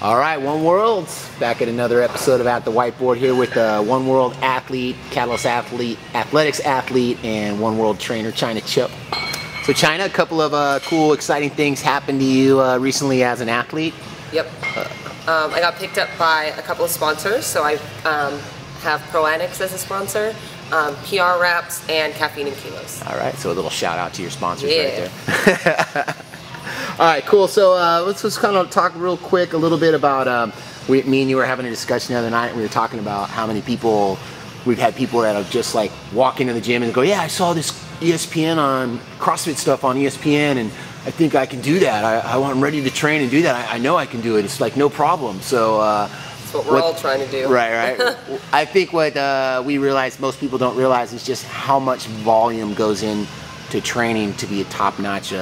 All right, One World, back at another episode of At the Whiteboard here with One World athlete, Catalyst athlete, athletics athlete, and One World trainer, Chyna Cho. So Chyna, a couple of cool, exciting things happened to you recently as an athlete. Yep. I got picked up by a couple of sponsors, so I have ProAnix as a sponsor, PR Wraps, and Caffeine and Kilos. All right, so a little shout out to your sponsors right there. All right, cool. So let's just kind of talk real quick a little bit about, me and you were having a discussion the other night. We were talking about how many people, we've had people that have just like walk into the gym and go, yeah, I saw this ESPN on CrossFit stuff on ESPN and I think I can do that. I'm ready to train and do that. I know I can do it. It's like no problem. So that's what we're all trying to do. Right. I think what we realize most people don't realize is just how much volume goes into training to be a top-notch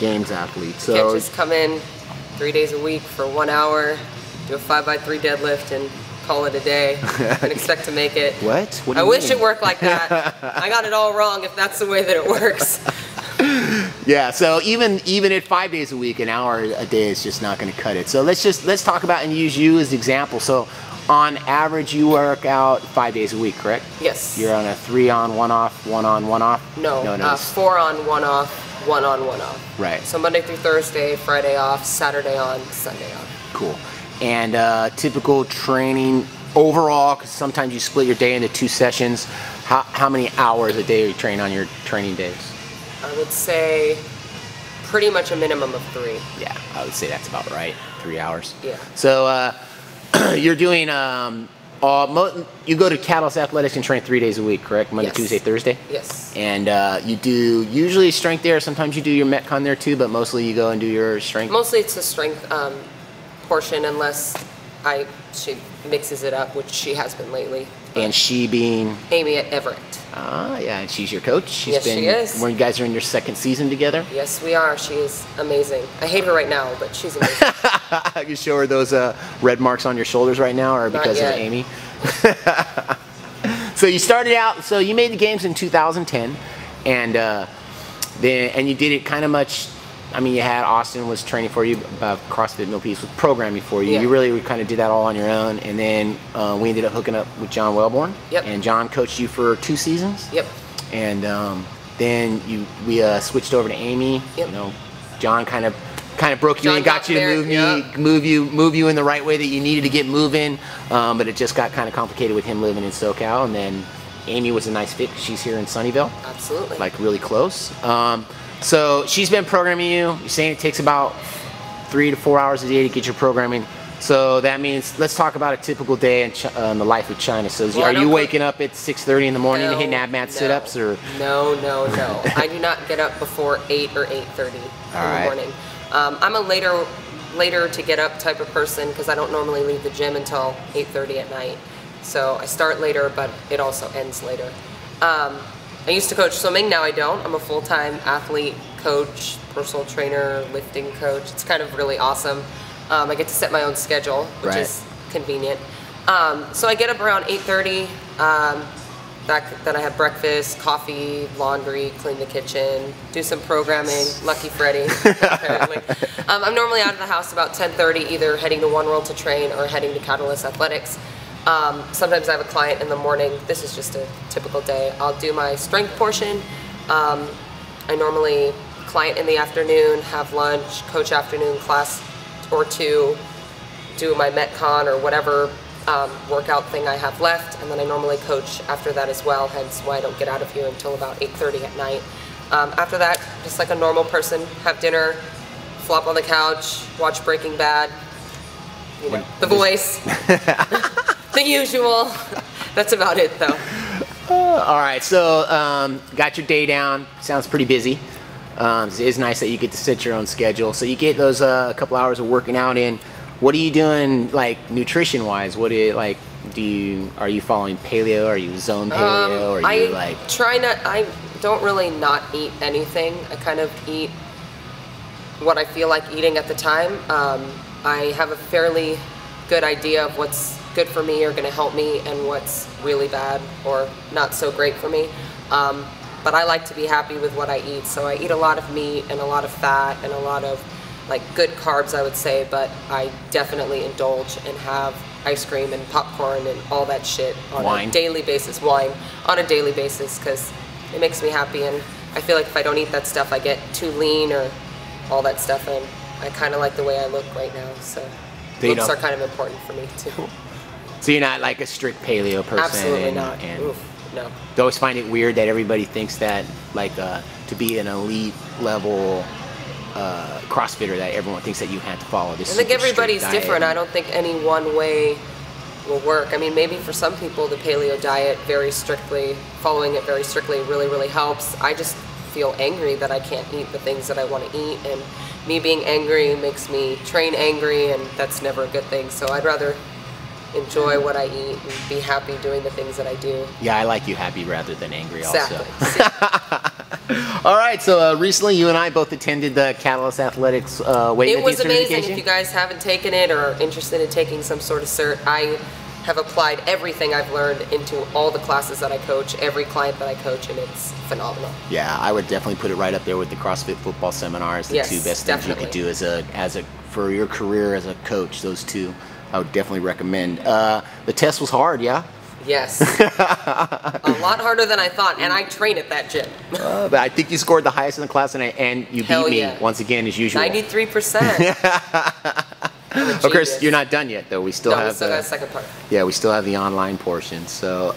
games athlete. So you can't just come in 3 days a week for 1 hour, do a 5x3 deadlift and call it a day and expect to make it. What? What do you I wish mean? it worked like that. I got it all wrong if that's the way that it works. Yeah, so even at 5 days a week, an hour a day is just not going to cut it. So let's talk about and use you as an example. So on average, you work out 5 days a week, correct? Yes. You're on a 3 on, 1 off, 1 on, 1 off? No, 4 on, 1 off. 1 on, 1 off. Right. So Monday through Thursday, Friday off, Saturday on, Sunday off. Cool. And typical training overall, because sometimes you split your day into 2 sessions, how many hours a day are you train on your training days? I would say pretty much a minimum of 3. Yeah, I would say that's about right. 3 hours. Yeah. So you're doing you go to Catalyst Athletics and train 3 days a week, correct? Monday, Yes. Tuesday, Thursday? Yes. And you do usually strength there. Sometimes you do your Metcon there too, but mostly you go and do your strength. Mostly it's a strength portion, unless she mixes it up, which she has been lately. And she being Amy at Everett. Ah, yeah, and she's your coach. Yes, she is. When you guys are in your 2nd season together. Yes, we are. She is amazing. I hate her right now, but she's amazing. You show her those red marks on your shoulders right now, or because of Amy? So you started out. So you made the games in 2010, and you did it kind of much. I mean, you had Austin was training for you, CrossFit Millpiece was programming for you. Yeah. You really kind of did that all on your own, and then we ended up hooking up with John Wellborn. Yep. And John coached you for 2 seasons. Yep. And then we switched over to Amy. Yep. You know, John kind of broke you John and got you to move you in the right way that you needed to get moving. But it just got kind of complicated with him living in SoCal, and then Amy was a nice fit 'cause she's here in Sunnyvale. Absolutely. Like really close. So she's been programming you. You're saying it takes about 3 to 4 hours a day to get your programming. So that means, let's talk about a typical day in the life of Chyna. So are you waking up at 6:30 in the morning and hitting ab mat sit-ups? Or? No. I do not get up before 8 or 8:30 in the morning. I'm a later to get up type of person because I don't normally leave the gym until 8:30 at night. So I start later, but it also ends later. I used to coach swimming, now I don't. I'm a full-time athlete, coach, personal trainer, lifting coach. It's kind of really awesome. I get to set my own schedule, which is convenient. So I get up around 8:30. Then I have breakfast, coffee, laundry, clean the kitchen, do some programming, Lucky Freddy, apparently. I'm normally out of the house about 10:30, either heading to One World to train or heading to Catalyst Athletics. Sometimes I have a client in the morning. This is just a typical day. I'll do my strength portion. I normally client in the afternoon, have lunch, coach afternoon class or 2, do my Metcon or whatever workout thing I have left, and then I normally coach after that as well, hence why I don't get out of here until about 8:30 at night. After that, just like a normal person, have dinner, flop on the couch, watch Breaking Bad, you know, The Voice. The usual. That's about it, though. All right, so got your day down. Sounds pretty busy. It is nice that you get to set your own schedule. So you get those couple hours of working out in. What are you doing, like nutrition-wise? What do you like? Are you following paleo? Are you zone paleo? Or are you like? I don't really not eat anything. I kind of eat what I feel like eating at the time. I have a fairly good idea of what's good for me or going to help me and what's really bad or not so great for me. But I like to be happy with what I eat, so I eat a lot of meat and a lot of fat and a lot of like good carbs, I would say, but I definitely indulge and have ice cream and popcorn and all that shit on a daily basis, wine on a daily basis, because it makes me happy, and I feel like if I don't eat that stuff, I get too lean or all that stuff, and I kind of like the way I look right now, so looks are kind of important for me too. So you're not like a strict paleo person? Absolutely not. Oof, no. I always find it weird that everybody thinks that like to be an elite level CrossFitter, that everyone thinks that you have to follow this. I think everybody's different. I don't think any one way will work. I mean, maybe for some people the paleo diet following it very strictly really helps. I just feel angry that I can't eat the things that I want to eat, and me being angry makes me train angry, and that's never a good thing. So I'd rather enjoy what I eat and be happy doing the things that I do. Yeah, I like you happy rather than angry. Exactly. Also. All right, so recently you and I both attended the Catalyst Athletics weightlifting. It was amazing. If you guys haven't taken it or are interested in taking some sort of cert, I have applied everything I've learned into all the classes that I coach, every client that I coach, and it's phenomenal. Yeah, I would definitely put it right up there with the CrossFit football seminars. The two best things you could do for your career as a coach. Those two, I would definitely recommend. The test was hard, yeah? Yes. A lot harder than I thought, and I train at that gym. But I think you scored the highest in the class, and you beat me once again as usual. 93%. Of course, you're not done yet, though. We still have the second part. Yeah, we still have the online portion. So,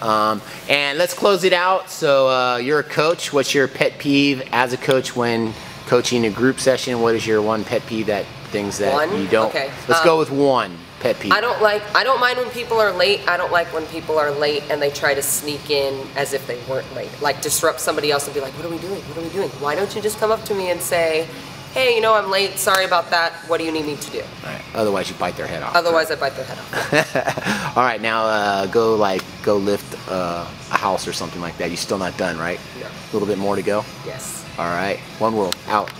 and let's close it out. So, you're a coach. What's your pet peeve as a coach when coaching a group session? What is your one pet peeve things that you don't? Okay. Let's go with one pet peeve. I don't mind when people are late. I don't like when people are late and they try to sneak in as if they weren't late. Like disrupt somebody else and be like, "What are we doing? What are we doing? Why don't you just come up to me and say, hey, I'm late, sorry about that, what do you need me to do?" All right. Otherwise, you bite their head off. Otherwise, I bite their head off. All right, now go lift a house or something like that. You're still not done, right? No. A little bit more to go? Yes. All right. One World, out.